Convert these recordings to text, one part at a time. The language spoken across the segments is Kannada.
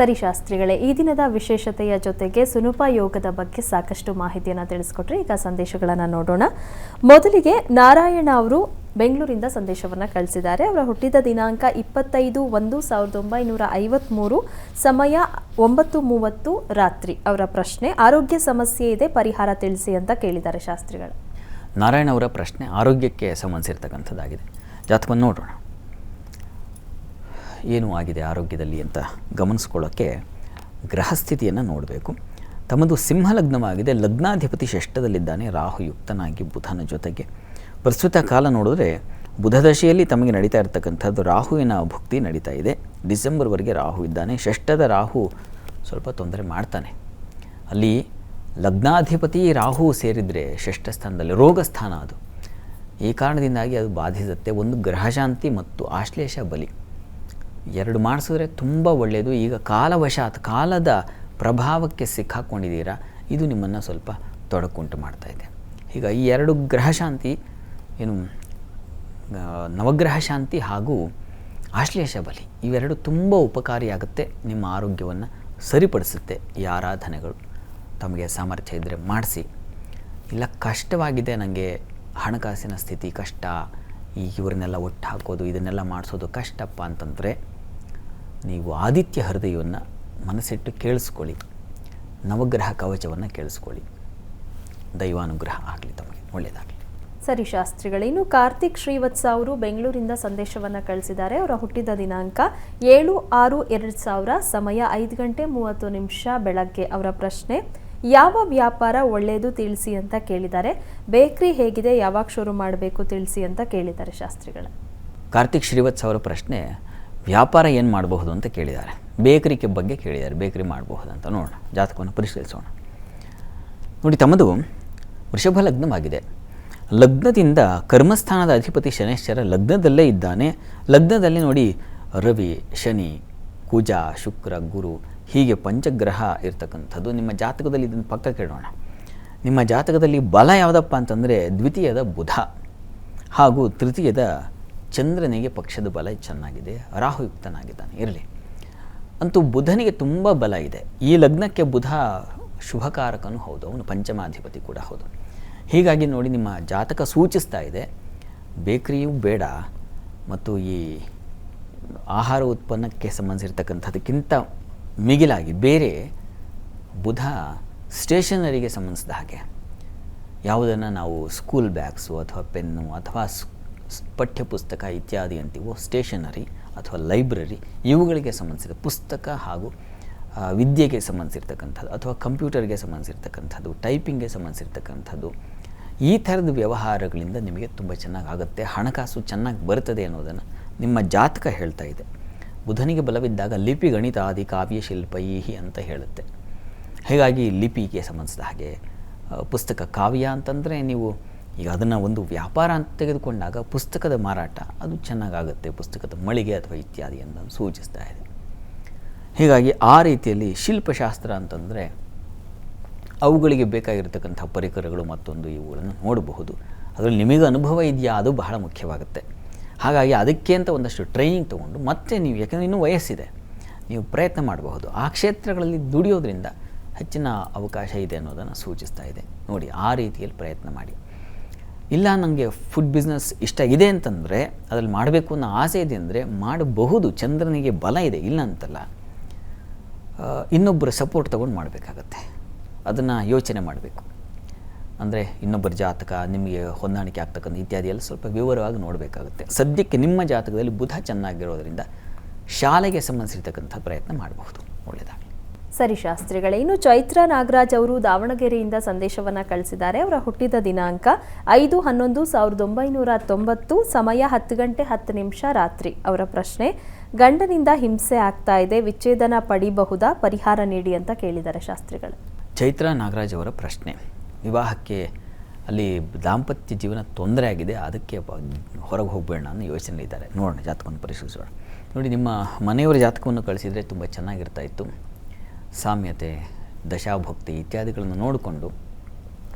ಸರಿ ಶಾಸ್ತ್ರಿಗಳೇ, ಈ ದಿನದ ವಿಶೇಷತೆಯ ಜೊತೆಗೆ ಸುನುಪ ಯೋಗದ ಬಗ್ಗೆ ಸಾಕಷ್ಟು ಮಾಹಿತಿಯನ್ನು ತಿಳಿಸ್ಕೊಟ್ರಿ. ಈಗ ಸಂದೇಶಗಳನ್ನು ನೋಡೋಣ. ಮೊದಲಿಗೆ ನಾರಾಯಣ ಅವರು ಬೆಂಗಳೂರಿಂದ ಸಂದೇಶವನ್ನು ಕಳಿಸಿದ್ದಾರೆ. ಅವರ ಹುಟ್ಟಿದ ದಿನಾಂಕ 25/1/1953, ಸಮಯ 9:30 ರಾತ್ರಿ. ಅವರ ಪ್ರಶ್ನೆ, ಆರೋಗ್ಯ ಸಮಸ್ಯೆ ಇದೆ, ಪರಿಹಾರ ತಿಳಿಸಿ ಅಂತ ಕೇಳಿದ್ದಾರೆ ಶಾಸ್ತ್ರಿಗಳು. ನಾರಾಯಣ ಅವರ ಪ್ರಶ್ನೆ ಆರೋಗ್ಯಕ್ಕೆ ಸಂಬಂಧಿಸಿರ್ತಕ್ಕಂಥದ್ದಾಗಿದೆ. ಜಾತಕವನ್ನು ನೋಡೋಣ, ಏನು ಆಗಿದೆ ಆರೋಗ್ಯದಲ್ಲಿ ಅಂತ ಗಮನಿಸ್ಕೊಳ್ಳೋಕ್ಕೆ ಗ್ರಹಸ್ಥಿತಿಯನ್ನು ನೋಡಬೇಕು. ತಮ್ಮದು ಸಿಂಹ ಲಗ್ನವಾಗಿದೆ, ಲಗ್ನಾಧಿಪತಿ ಷಷ್ಠದಲ್ಲಿದ್ದಾನೆ, ರಾಹುಯುಕ್ತನಾಗಿ ಬುಧನ ಜೊತೆಗೆ. ಪ್ರಸ್ತುತ ಕಾಲ ನೋಡಿದ್ರೆ ಬುಧ ದಶೆಯಲ್ಲಿ ತಮಗೆ ನಡೀತಾ ಇರತಕ್ಕಂಥದ್ದು ರಾಹುವಿನ ಭುಕ್ತಿ ನಡೀತಾ ಇದೆ. ಡಿಸೆಂಬರ್ವರೆಗೆ ರಾಹು ಇದ್ದಾನೆ. ಷಷ್ಠದ ರಾಹು ಸ್ವಲ್ಪ ತೊಂದರೆ ಮಾಡ್ತಾನೆ. ಅಲ್ಲಿ ಲಗ್ನಾಧಿಪತಿ ರಾಹು ಸೇರಿದರೆ ಷಷ್ಠ ಸ್ಥಾನದಲ್ಲಿ ರೋಗ ಸ್ಥಾನ ಅದು. ಈ ಕಾರಣದಿಂದಾಗಿ ಅದು ಬಾಧಿಸುತ್ತೆ. ಒಂದು ಗ್ರಹಶಾಂತಿ ಮತ್ತು ಆಶ್ಲೇಷ ಬಲಿ ಎರಡು ಮಾಡಿಸಿದ್ರೆ ತುಂಬ ಒಳ್ಳೆಯದು. ಈಗ ಕಾಲವಶಾತ್ ಕಾಲದ ಪ್ರಭಾವಕ್ಕೆ ಸಿಕ್ಕಾಕ್ಕೊಂಡಿದ್ದೀರಾ, ಇದು ನಿಮ್ಮನ್ನು ಸ್ವಲ್ಪ ತೊಡಕುಂಟು ಮಾಡ್ತಾಯಿದೆ. ಈಗ ಈ ಎರಡು ಗ್ರಹಶಾಂತಿ ಏನು ನವಗ್ರಹ ಶಾಂತಿ ಹಾಗೂ ಆಶ್ಲೇಷ ಬಲಿ ಇವೆರಡು ತುಂಬ ಉಪಕಾರಿಯಾಗುತ್ತೆ. ನಿಮ್ಮ ಆರೋಗ್ಯವನ್ನು ಸರಿಪಡಿಸುತ್ತೆ. ಈ ಆರಾಧನೆಗಳು ತಮಗೆ ಸಾಮರ್ಥ್ಯ ಇದ್ದರೆ ಮಾಡಿಸಿ. ಇಲ್ಲ ಕಷ್ಟವಾಗಿದೆ, ನನಗೆ ಹಣಕಾಸಿನ ಸ್ಥಿತಿ ಕಷ್ಟ, ಇವರನ್ನೆಲ್ಲ ಒಟ್ಟು ಹಾಕೋದು ಇದನ್ನೆಲ್ಲ ಮಾಡಿಸೋದು ಕಷ್ಟಪ್ಪ ಅಂತಂದರೆ ನೀವು ಆದಿತ್ಯ ಹೃದಯವನ್ನು ಮನಸ್ಸಿಟ್ಟು ಕೇಳಿಸ್ಕೊಳ್ಳಿ, ನವಗ್ರಹ ಕವಚವನ್ನು ಕೇಳಿಸ್ಕೊಳ್ಳಿ. ದೈವಾನುಗ್ರಹ ಆಗಲಿ, ತಮಗೆ ಒಳ್ಳೆಯದಾಗಲಿ. ಸರಿ ಶಾಸ್ತ್ರಿಗಳೇ, ಇನ್ನು ಕಾರ್ತಿಕ್ ಶ್ರೀವತ್ಸ ಅವರು ಬೆಂಗಳೂರಿಂದ ಸಂದೇಶವನ್ನು ಕಳಿಸಿದ್ದಾರೆ. ಅವರ ಹುಟ್ಟಿದ ದಿನಾಂಕ 7/6/2000, ಸಮಯ 5:30 ಬೆಳಗ್ಗೆ. ಅವರ ಪ್ರಶ್ನೆ, ಯಾವ ವ್ಯಾಪಾರ ಒಳ್ಳೆಯದು ತಿಳಿಸಿ ಅಂತ ಕೇಳಿದ್ದಾರೆ. ಬೇಕ್ರಿ ಹೇಗಿದೆ, ಯಾವಾಗ ಶುರು ಮಾಡಬೇಕು ತಿಳಿಸಿ ಅಂತ ಕೇಳಿದ್ದಾರೆ ಶಾಸ್ತ್ರಿಗಳ. ಕಾರ್ತಿಕ್ ಶ್ರೀವತ್ಸ ಅವರ ಪ್ರಶ್ನೆ ವ್ಯಾಪಾರ ಏನು ಮಾಡಬಹುದು ಅಂತ ಕೇಳಿದ್ದಾರೆ. ಬೇಕರಿ ಬಗ್ಗೆ ಕೇಳಿದ್ದಾರೆ, ಬೇಕರಿ ಮಾಡಬಹುದು ಅಂತ. ನೋಡೋಣ, ಜಾತಕವನ್ನು ಪರಿಶೀಲಿಸೋಣ. ನೋಡಿ, ತಮ್ಮದು ವೃಷಭ ಲಗ್ನವಾಗಿದೆ. ಲಗ್ನದಿಂದ ಕರ್ಮಸ್ಥಾನದ ಅಧಿಪತಿ ಶನೇಶ್ವರ ಲಗ್ನದಲ್ಲೇ ಇದ್ದಾನೆ. ಲಗ್ನದಲ್ಲಿ ನೋಡಿ ರವಿ, ಶನಿ, ಕುಜ, ಶುಕ್ರ, ಗುರು ಹೀಗೆ ಪಂಚಗ್ರಹ ಇರ್ತಕ್ಕಂಥದ್ದು. ನಿಮ್ಮ ಜಾತಕದಲ್ಲಿ ಇದನ್ನು ಪಕ್ಕಕ್ಕೆ ಇಡೋಣ. ನಿಮ್ಮ ಜಾತಕದಲ್ಲಿ ಬಲ ಯಾವುದಪ್ಪ ಅಂತಂದರೆ ದ್ವಿತೀಯದ ಬುಧ ಹಾಗೂ ತೃತೀಯದ ಚಂದ್ರನಿಗೆ ಪಕ್ಷದ ಬಲ ಚೆನ್ನಾಗಿದೆ, ರಾಹುಯುಕ್ತನಾಗಿದ್ದಾನೆ. ಇರಲಿ, ಅಂತೂ ಬುಧನಿಗೆ ತುಂಬ ಬಲ ಇದೆ. ಈ ಲಗ್ನಕ್ಕೆ ಬುಧ ಶುಭಕಾರಕನೂ ಹೌದು, ಅವನು ಪಂಚಮಾಧಿಪತಿ ಕೂಡ ಹೌದು. ಹೀಗಾಗಿ ನೋಡಿ, ನಿಮ್ಮ ಜಾತಕ ಸೂಚಿಸ್ತಾ ಇದೆ ಬೇಕರಿಯೂ ಬೇಡ ಮತ್ತು ಈ ಆಹಾರ ಉತ್ಪನ್ನಕ್ಕೆ ಸಂಬಂಧಿಸಿರ್ತಕ್ಕಂಥದ್ದಕ್ಕಿಂತ ಮಿಗಿಲಾಗಿ ಬೇರೆ ಬುಧ ಸ್ಟೇಷನರಿಗೆ ಸಂಬಂಧಿಸಿದ ಹಾಗೆ ಯಾವುದನ್ನು ನಾವು ಸ್ಕೂಲ್ ಬ್ಯಾಗ್ಸು ಅಥವಾ ಪೆನ್ನು ಅಥವಾ ಪಠ್ಯಪುಸ್ತಕ ಇತ್ಯಾದಿ ಅಂತೀವೋ, ಸ್ಟೇಷನರಿ ಅಥವಾ ಲೈಬ್ರರಿ ಇವುಗಳಿಗೆ ಸಂಬಂಧಿಸಿದ ಪುಸ್ತಕ ಹಾಗೂ ವಿದ್ಯೆಗೆ ಸಂಬಂಧಿಸಿರ್ತಕ್ಕಂಥದ್ದು ಅಥವಾ ಕಂಪ್ಯೂಟರ್ಗೆ ಸಂಬಂಧಿಸಿರ್ತಕ್ಕಂಥದ್ದು, ಟೈಪಿಂಗ್ಗೆ ಸಂಬಂಧಿಸಿರ್ತಕ್ಕಂಥದ್ದು, ಈ ಥರದ ವ್ಯವಹಾರಗಳಿಂದ ನಿಮಗೆ ತುಂಬ ಚೆನ್ನಾಗಾಗುತ್ತೆ, ಹಣಕಾಸು ಚೆನ್ನಾಗಿ ಬರ್ತದೆ ಅನ್ನೋದನ್ನು ನಿಮ್ಮ ಜಾತಕ ಹೇಳ್ತಾ ಇದೆ. ಬುಧನಿಗೆ ಬಲವಿದ್ದಾಗ ಲಿಪಿ ಗಣಿತಾದಿ ಕಾವ್ಯ ಶಿಲ್ಪೈಹಿ ಅಂತ ಹೇಳುತ್ತೆ. ಹೀಗಾಗಿ ಲಿಪಿಗೆ ಸಂಬಂಧಿಸಿದ ಹಾಗೆ ಪುಸ್ತಕ ಕಾವ್ಯ ಅಂತಂದರೆ ನೀವು ಈಗ ಅದನ್ನು ಒಂದು ವ್ಯಾಪಾರ ಅಂತ ತೆಗೆದುಕೊಂಡಾಗ ಪುಸ್ತಕದ ಮಾರಾಟ ಅದು ಚೆನ್ನಾಗಾಗುತ್ತೆ, ಪುಸ್ತಕದ ಮಳಿಗೆ ಅಥವಾ ಇತ್ಯಾದಿ ಅಂತ ಸೂಚಿಸ್ತಾ ಇದೆ. ಹೀಗಾಗಿ ಆ ರೀತಿಯಲ್ಲಿ ಶಿಲ್ಪಶಾಸ್ತ್ರ ಅಂತಂದರೆ ಅವುಗಳಿಗೆ ಬೇಕಾಗಿರ್ತಕ್ಕಂಥ ಪರಿಕರಗಳು ಮತ್ತೊಂದು ಇವುಗಳನ್ನು ನೋಡಬಹುದು. ಅದರಲ್ಲಿ ನಿಮಗೆ ಅನುಭವ ಇದೆಯಾ, ಅದು ಬಹಳ ಮುಖ್ಯವಾಗುತ್ತೆ. ಹಾಗಾಗಿ ಅದಕ್ಕೆ ಅಂತ ಒಂದಷ್ಟು ಟ್ರೈನಿಂಗ್ ತೊಗೊಂಡು ಮತ್ತೆ ನೀವು, ಯಾಕೆಂದರೆ ಇನ್ನೂ ವಯಸ್ಸಿದೆ, ನೀವು ಪ್ರಯತ್ನ ಮಾಡಬಹುದು. ಆ ಕ್ಷೇತ್ರಗಳಲ್ಲಿ ದುಡಿಯೋದ್ರಿಂದ ಹೆಚ್ಚಿನ ಅವಕಾಶ ಇದೆ ಅನ್ನೋದನ್ನು ಸೂಚಿಸ್ತಾ ಇದೆ. ನೋಡಿ, ಆ ರೀತಿಯಲ್ಲಿ ಪ್ರಯತ್ನ ಮಾಡಿ. ಇಲ್ಲ, ನನಗೆ ಫುಡ್ ಬಿಸ್ನೆಸ್ ಇಷ್ಟ ಇದೆ ಅಂತಂದರೆ, ಅದರಲ್ಲಿ ಮಾಡಬೇಕು ಅನ್ನೋ ಆಸೆ ಇದೆ ಅಂದರೆ ಮಾಡಬಹುದು. ಚಂದ್ರನಿಗೆ ಬಲ ಇದೆ, ಇಲ್ಲ ಅಂತಲ್ಲ. ಇನ್ನೊಬ್ಬರ ಸಪೋರ್ಟ್ ತೊಗೊಂಡು ಮಾಡಬೇಕಾಗತ್ತೆ. ಅದನ್ನು ಯೋಚನೆ ಮಾಡಬೇಕು. ಅಂದರೆ ಇನ್ನೊಬ್ಬರ ಜಾತಕ ನಿಮಗೆ ಹೊಂದಾಣಿಕೆ ಆಗ್ತಕ್ಕಂಥ ಇತ್ಯಾದಿ ಎಲ್ಲ ಸ್ವಲ್ಪ ವಿವರವಾಗಿ ನೋಡಬೇಕಾಗುತ್ತೆ. ಸದ್ಯಕ್ಕೆ ನಿಮ್ಮ ಜಾತಕದಲ್ಲಿ ಬುಧ ಚೆನ್ನಾಗಿರೋದರಿಂದ ಶಾಲೆಗೆ ಸಂಬಂಧಿಸಿರ್ತಕ್ಕಂಥ ಪ್ರಯತ್ನ ಮಾಡಬಹುದು. ಒಳ್ಳೆಯದಾಗಲಿ. ಸರಿ ಶಾಸ್ತ್ರಿಗಳೇ, ಇನ್ನು ಚೈತ್ರ ನಾಗರಾಜ್ ಅವರು ದಾವಣಗೆರೆಯಿಂದ ಸಂದೇಶವನ್ನು ಕಳಿಸಿದ್ದಾರೆ. ಅವರ ಹುಟ್ಟಿದ ದಿನಾಂಕ 5/11/1990, ಸಮಯ 10:10 ರಾತ್ರಿ. ಅವರ ಪ್ರಶ್ನೆ, ಗಂಡನಿಂದ ಹಿಂಸೆ ಆಗ್ತಾ ಇದೆ, ವಿಚ್ಛೇದನ ಪಡಿಬಹುದಾ, ಪರಿಹಾರ ನೀಡಿ ಅಂತ ಕೇಳಿದ್ದಾರೆ ಶಾಸ್ತ್ರಿಗಳು. ಚೈತ್ರ ನಾಗರಾಜ್ ಅವರ ಪ್ರಶ್ನೆ, ವಿವಾಹಕ್ಕೆ ಅಲ್ಲಿ ದಾಂಪತ್ಯ ಜೀವನ ತೊಂದರೆ ಆಗಿದೆ, ಅದಕ್ಕೆ ಹೊರಗೆ ಹೋಗಬೇಡ ಅನ್ನೋ ಯೋಚನೆಯಿದ್ದಾರೆ. ನೋಡೋಣ, ಜಾತಕವನ್ನು ಪರಿಶೀಲಿಸೋಣ. ನೋಡಿ, ನಿಮ್ಮ ಮನೆಯವರ ಜಾತಕವನ್ನು ಕಳಿಸಿದರೆ ತುಂಬ ಚೆನ್ನಾಗಿರ್ತಾ ಇತ್ತು. ಸಾಮ್ಯತೆ, ದಶಾಭಕ್ತಿ ಇತ್ಯಾದಿಗಳನ್ನು ನೋಡಿಕೊಂಡು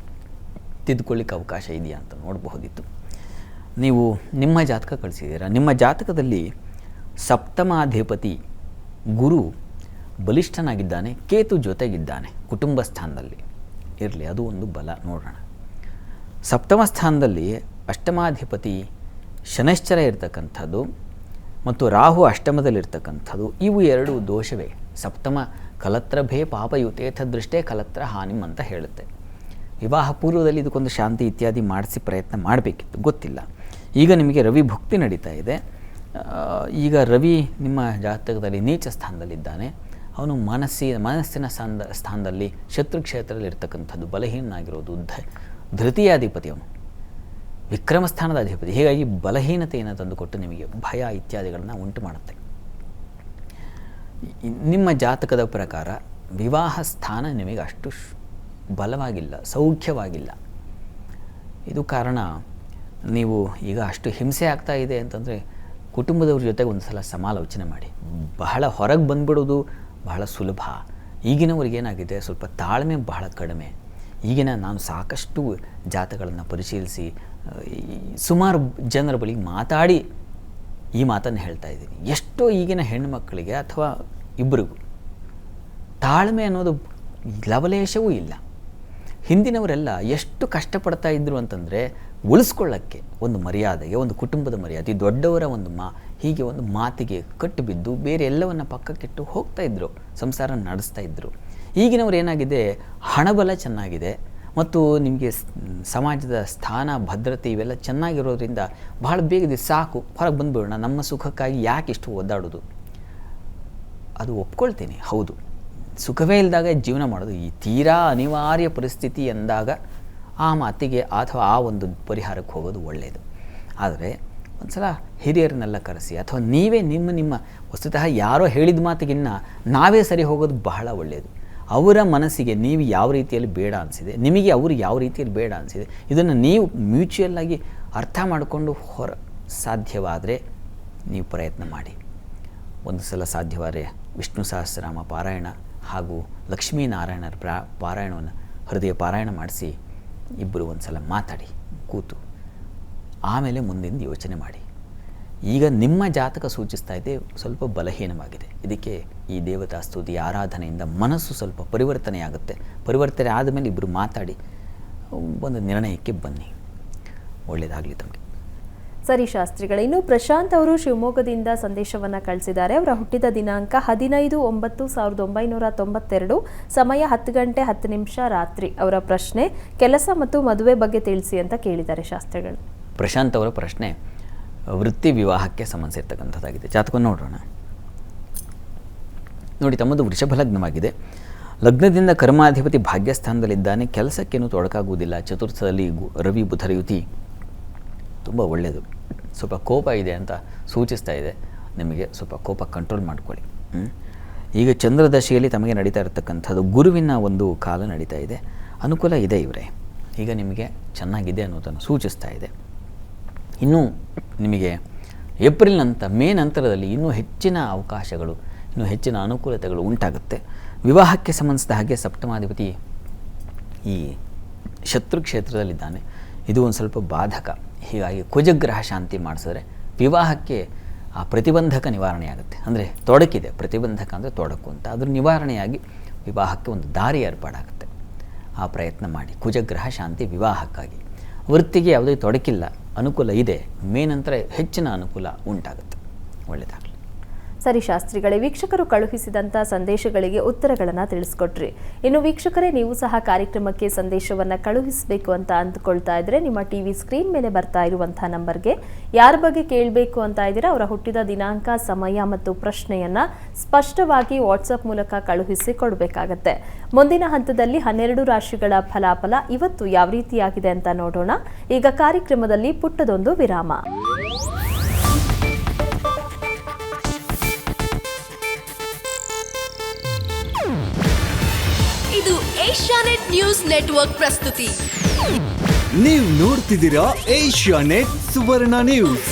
ತಿದ್ದುಕೊಳ್ಳಿಕ್ಕೆ ಅವಕಾಶ ಇದೆಯಾ ಅಂತ ನೋಡಬಹುದಿತ್ತು. ನೀವು ನಿಮ್ಮ ಜಾತಕ ಕಳಿಸಿದ್ದೀರಾ. ನಿಮ್ಮ ಜಾತಕದಲ್ಲಿ ಸಪ್ತಮಾಧಿಪತಿ ಗುರು ಬಲಿಷ್ಠನಾಗಿದ್ದಾನೆ, ಕೇತು ಜೊತೆಗಿದ್ದಾನೆ ಕುಟುಂಬ ಸ್ಥಾನದಲ್ಲಿ ಇರಲಿ, ಅದು ಒಂದು ಬಲ. ನೋಡೋಣ. ಸಪ್ತಮ ಸ್ಥಾನದಲ್ಲಿ ಅಷ್ಟಮಾಧಿಪತಿ ಶನೈಶ್ಚರ ಇರ್ತಕ್ಕಂಥದ್ದು ಮತ್ತು ರಾಹು ಅಷ್ಟಮದಲ್ಲಿರ್ತಕ್ಕಂಥದ್ದು, ಇವು ಎರಡು ದೋಷವೇ. ಸಪ್ತಮ ಕಲತ್ರಭೇ ಪಾಪಯುತೇಥ ದೃಷ್ಟೇ ಕಲತ್ರ ಹಾನಿಮ್ ಅಂತ ಹೇಳುತ್ತೆ. ವಿವಾಹ ಪೂರ್ವದಲ್ಲಿ ಇದಕ್ಕೊಂದು ಶಾಂತಿ ಇತ್ಯಾದಿ ಮಾಡಿಸಿ ಪ್ರಯತ್ನ ಮಾಡಬೇಕಿತ್ತು, ಗೊತ್ತಿಲ್ಲ. ಈಗ ನಿಮಗೆ ರವಿ ಭುಕ್ತಿ ನಡೀತಾ ಇದೆ. ಈಗ ರವಿ ನಿಮ್ಮ ಜಾತಕದಲ್ಲಿ ನೀಚ ಸ್ಥಾನದಲ್ಲಿದ್ದಾನೆ. ಅವನು ಮನಸ್ಸಿನ ಸ್ಥಾನದಲ್ಲಿ ಶತ್ರು ಕ್ಷೇತ್ರದಲ್ಲಿ ಇರ್ತಕ್ಕಂಥದ್ದು, ಬಲಹೀನಾಗಿರೋದು. ಧೃತಿಯಾಧಿಪತಿ ಅವನು, ವಿಕ್ರಮ ಸ್ಥಾನದ ಅಧಿಪತಿ. ಹೀಗಾಗಿ ಬಲಹೀನತೆಯನ್ನು ತಂದುಕೊಟ್ಟು ನಿಮಗೆ ಭಯ ಇತ್ಯಾದಿಗಳನ್ನು ಉಂಟು ಮಾಡುತ್ತೆ. ನಿಮ್ಮ ಜಾತಕದ ಪ್ರಕಾರ ವಿವಾಹ ಸ್ಥಾನ ನಿಮಗೆ ಅಷ್ಟು ಬಲವಾಗಿಲ್ಲ, ಸೌಖ್ಯವಾಗಿಲ್ಲ. ಇದು ಕಾರಣ ನೀವು ಈಗ ಅಷ್ಟು ಹಿಂಸೆ ಆಗ್ತಾ ಇದೆ ಅಂತಂದರೆ ಕುಟುಂಬದವ್ರ ಜೊತೆಗೆ ಒಂದು ಸಲ ಸಮಾಲೋಚನೆ ಮಾಡಿ. ಬಹಳ ಹೊರಗೆ ಬಂದ್ಬಿಡೋದು ಬಹಳ ಸುಲಭ. ಈಗಿನವ್ರಿಗೇನಾಗಿದೆ, ಸ್ವಲ್ಪ ತಾಳ್ಮೆ ಬಹಳ ಕಡಿಮೆ. ಈಗಿನ ನಾನು ಸಾಕಷ್ಟು ಜಾತಕಗಳನ್ನು ಪರಿಶೀಲಿಸಿ ಸುಮಾರು ಜನರ ಬಳಿ ಮಾತಾಡಿ ಈ ಮಾತನ್ನು ಹೇಳ್ತಾ ಇದ್ದೀನಿ. ಎಷ್ಟೋ ಈಗಿನ ಹೆಣ್ಣುಮಕ್ಕಳಿಗೆ ಅಥವಾ ಇಬ್ಬರಿಗೂ ತಾಳ್ಮೆ ಅನ್ನೋದು ಲವಲೇಶವೂ ಇಲ್ಲ. ಹಿಂದಿನವರೆಲ್ಲ ಎಷ್ಟು ಕಷ್ಟಪಡ್ತಾ ಇದ್ದರು ಅಂತಂದರೆ ಉಳಿಸ್ಕೊಳ್ಳೋಕ್ಕೆ ಒಂದು ಮರ್ಯಾದೆಗೆ, ಒಂದು ಕುಟುಂಬದ ಮರ್ಯಾದೆ, ದೊಡ್ಡವರ ಒಂದು ಹೀಗೆ ಒಂದು ಮಾತಿಗೆ ಕಟ್ಟು ಬಿದ್ದು ಬೇರೆ ಎಲ್ಲವನ್ನು ಪಕ್ಕಕ್ಕಿಟ್ಟು ಹೋಗ್ತಾಯಿದ್ರು, ಸಂಸಾರ ನಡೆಸ್ತಾ ಇದ್ದರು. ಈಗಿನವ್ರು ಏನಾಗಿದೆ, ಹಣಬಲ ಚೆನ್ನಾಗಿದೆ ಮತ್ತು ನಿಮಗೆ ಸಮಾಜದ ಸ್ಥಾನ ಭದ್ರತೆ ಇವೆಲ್ಲ ಚೆನ್ನಾಗಿರೋದ್ರಿಂದ ಬಹಳ ಬೇಗದೆ ಸಾಕು, ಹೊರಗೆ ಬಂದುಬಿಡೋಣ, ನಮ್ಮ ಸುಖಕ್ಕಾಗಿ ಯಾಕೆ ಇಷ್ಟು ಒದ್ದಾಡೋದು. ಅದು ಒಪ್ಕೊಳ್ತೀನಿ, ಹೌದು, ಸುಖವೇ ಇಲ್ಲದಾಗ ಜೀವನ ಮಾಡೋದು ಈ ತೀರಾ ಅನಿವಾರ್ಯ ಪರಿಸ್ಥಿತಿ ಎಂದಾಗ ಆ ಮಾತಿಗೆ ಅಥವಾ ಆ ಒಂದು ಪರಿಹಾರಕ್ಕೆ ಹೋಗೋದು ಒಳ್ಳೆಯದು. ಆದರೆ ಒಂದು ಸಲ ಹಿರಿಯರನ್ನೆಲ್ಲ ಕರೆಸಿ ಅಥವಾ ನೀವೇ ನಿಮ್ಮ ವಸ್ತುತಃ ಯಾರೋ ಹೇಳಿದ ಮಾತಿಗಿನ್ನ ನಾವೇ ಸರಿ ಹೋಗೋದು ಬಹಳ ಒಳ್ಳೆಯದು. ಅವರ ಮನಸ್ಸಿಗೆ ನೀವು ಯಾವ ರೀತಿಯಲ್ಲಿ ಬೇಡ ಅನಿಸಿದೆ, ನಿಮಗೆ ಅವರು ಯಾವ ರೀತಿಯಲ್ಲಿ ಬೇಡ ಅನಿಸಿದೆ, ಇದನ್ನು ನೀವು ಮ್ಯೂಚುವಲ್ಲಾಗಿ ಅರ್ಥ ಮಾಡಿಕೊಂಡು ಸಾಧ್ಯವಾದರೆ ನೀವು ಪ್ರಯತ್ನ ಮಾಡಿ. ಒಂದು ಸಲ ಸಾಧ್ಯವಾದರೆ ವಿಷ್ಣು ಸಹಸ್ರನಾಮ ಪಾರಾಯಣ ಹಾಗೂ ಲಕ್ಷ್ಮೀನಾರಾಯಣರ ಪಾರಾಯಣವನ್ನು ಹೃದಯ ಪಾರಾಯಣ ಮಾಡಿಸಿ ಇಬ್ಬರು ಒಂದು ಸಲ ಮಾತಾಡಿ ಕೂತು ಆಮೇಲೆ ಮುಂದಿನ ಯೋಚನೆ ಮಾಡಿ. ಈಗ ನಿಮ್ಮ ಜಾತಕ ಸೂಚಿಸ್ತಾ ಇದೆ ಸ್ವಲ್ಪ ಬಲಹೀನವಾಗಿದೆ. ಇದಕ್ಕೆ ಈ ದೇವತಾ ಸ್ತುತಿ ಆರಾಧನೆಯಿಂದ ಮನಸ್ಸು ಸ್ವಲ್ಪ ಪರಿವರ್ತನೆಯಾಗುತ್ತೆ. ಪರಿವರ್ತನೆ ಆದಮೇಲೆ ಇಬ್ಬರು ಮಾತಾಡಿ ಒಂದು ನಿರ್ಣಯಕ್ಕೆ ಬನ್ನಿ. ಒಳ್ಳೆಯದಾಗಲಿ ತಮಗೆ. ಸರಿ ಶಾಸ್ತ್ರಿಗಳೇ, ಇನ್ನು ಪ್ರಶಾಂತ್ ಅವರು ಶಿವಮೊಗ್ಗದಿಂದ ಸಂದೇಶವನ್ನು ಕಳಿಸಿದ್ದಾರೆ. ಅವರ ಹುಟ್ಟಿದ ದಿನಾಂಕ 15/9/1992, ಸಮಯ 10 ಗಂಟೆ 10 ನಿಮಿಷ ರಾತ್ರಿ. ಅವರ ಪ್ರಶ್ನೆ ಕೆಲಸ ಮತ್ತು ಮದುವೆ ಬಗ್ಗೆ ತಿಳಿಸಿ ಅಂತ ಕೇಳಿದ್ದಾರೆ ಶಾಸ್ತ್ರಿಗಳು. ಪ್ರಶಾಂತ್ ಅವರ ಪ್ರಶ್ನೆ ವೃತ್ತಿ ವಿವಾಹಕ್ಕೆ ಸಂಬಂಧಿಸಿರ್ತಕ್ಕಂಥದ್ದಾಗಿದೆ. ಜಾತಕವನ್ನು ನೋಡೋಣ. ನೋಡಿ, ತಮ್ಮದು ವೃಷಭ ಲಗ್ನವಾಗಿದೆ. ಲಗ್ನದಿಂದ ಕರ್ಮಾಧಿಪತಿ ಭಾಗ್ಯಸ್ಥಾನದಲ್ಲಿದ್ದಾನೆ. ಕೆಲಸಕ್ಕೇನು ತೊಡಕಾಗುವುದಿಲ್ಲ. ಚತುರ್ಥದಲ್ಲಿ ರವಿ ಬುಧರ ಯುತಿ ತುಂಬ ಒಳ್ಳೆಯದು. ಸ್ವಲ್ಪ ಕೋಪ ಇದೆ ಅಂತ ಸೂಚಿಸ್ತಾ ಇದೆ. ನಿಮಗೆ ಸ್ವಲ್ಪ ಕೋಪ ಕಂಟ್ರೋಲ್ ಮಾಡ್ಕೊಳ್ಳಿ. ಈಗ ಚಂದ್ರದಶೆಯಲ್ಲಿ ತಮಗೆ ನಡೀತಾ ಇರತಕ್ಕಂಥದ್ದು ಗುರುವಿನ ಒಂದು ಕಾಲ ನಡೀತಾ ಇದೆ. ಅನುಕೂಲ ಇದೆ ಇವರೇ. ಈಗ ನಿಮಗೆ ಚೆನ್ನಾಗಿದೆ ಅನ್ನೋದನ್ನು ಸೂಚಿಸ್ತಾ ಇದೆ. ಇನ್ನೂ ನಿಮಗೆ ಏಪ್ರಿಲ್ ಮೇ ನಂತರದಲ್ಲಿ ಇನ್ನೂ ಹೆಚ್ಚಿನ ಅವಕಾಶಗಳು, ಇನ್ನೂ ಹೆಚ್ಚಿನ ಅನುಕೂಲತೆಗಳು ಉಂಟಾಗುತ್ತೆ. ವಿವಾಹಕ್ಕೆ ಸಂಬಂಧಿಸಿದ ಹಾಗೆ ಸಪ್ತಮಾಧಿಪತಿ ಈ ಶತ್ರು ಕ್ಷೇತ್ರದಲ್ಲಿದ್ದಾನೆ. ಇದು ಒಂದು ಸ್ವಲ್ಪ ಬಾಧಕ. ಹೀಗಾಗಿ ಕುಜಗ್ರಹ ಶಾಂತಿ ಮಾಡಿಸಿದ್ರೆ ವಿವಾಹಕ್ಕೆ ಆ ಪ್ರತಿಬಂಧಕ ನಿವಾರಣೆಯಾಗುತ್ತೆ. ಅಂದರೆ ತೊಡಕಿದೆ, ಪ್ರತಿಬಂಧಕ ಅಂದರೆ ತೊಡಕು ಅಂತ, ಅದ್ರ ನಿವಾರಣೆಯಾಗಿ ವಿವಾಹಕ್ಕೆ ಒಂದು ದಾರಿ ಏರ್ಪಾಡಾಗುತ್ತೆ. ಆ ಪ್ರಯತ್ನ ಮಾಡಿ. ಕುಜಗ್ರಹ ಶಾಂತಿ ವಿವಾಹಕ್ಕಾಗಿ. ವೃತ್ತಿಗೆ ಯಾವುದೇ ತೊಡಕಿಲ್ಲ, ಅನುಕೂಲ ಇದೆ. ಮೇ ನಂತರ ಹೆಚ್ಚಿನ ಅನುಕೂಲ ಉಂಟಾಗುತ್ತೆ. ಒಳ್ಳೆಯದಾಗಲಿ. ಸರಿ ಶಾಸ್ತ್ರಿಗಳೇ, ವೀಕ್ಷಕರು ಕಳುಹಿಸಿದಂಥ ಸಂದೇಶಗಳಿಗೆ ಉತ್ತರಗಳನ್ನು ತಿಳಿಸ್ಕೊಟ್ರಿ. ಇನ್ನು ವೀಕ್ಷಕರೇ, ನೀವು ಸಹ ಕಾರ್ಯಕ್ರಮಕ್ಕೆ ಸಂದೇಶವನ್ನು ಕಳುಹಿಸಬೇಕು ಅಂತ ಅಂದುಕೊಳ್ತಾ ಇದ್ರೆ ನಿಮ್ಮ ಟಿವಿ ಸ್ಕ್ರೀನ್ ಮೇಲೆ ಬರ್ತಾ ಇರುವಂಥ ನಂಬರ್ಗೆ ಯಾರ ಬಗ್ಗೆ ಕೇಳಬೇಕು ಅಂತ ಇದ್ದೀರಾ ಅವರ ಹುಟ್ಟಿದ ದಿನಾಂಕ, ಸಮಯ ಮತ್ತು ಪ್ರಶ್ನೆಯನ್ನು ಸ್ಪಷ್ಟವಾಗಿ ವಾಟ್ಸಪ್ ಮೂಲಕ ಕಳುಹಿಸಿ ಕೊಡಬೇಕಾಗತ್ತೆ. ಮುಂದಿನ ಹಂತದಲ್ಲಿ 12 ರಾಶಿಗಳ ಫಲಾಫಲ ಇವತ್ತು ಯಾವ ರೀತಿಯಾಗಿದೆ ಅಂತ ನೋಡೋಣ. ಈಗ ಕಾರ್ಯಕ್ರಮದಲ್ಲಿ ಪುಟ್ಟದೊಂದು ವಿರಾಮ. ಇದು ಏಷ್ಯಾನೆಟ್ ನ್ಯೂಸ್ ನೆಟ್ವರ್ಕ್ ಪ್ರಸ್ತುತಿ. ನೀವು ನೋಡ್ತಿದ್ದೀರಾ ಏಷ್ಯಾನೆಟ್ ಸುವರ್ಣ ನ್ಯೂಸ್.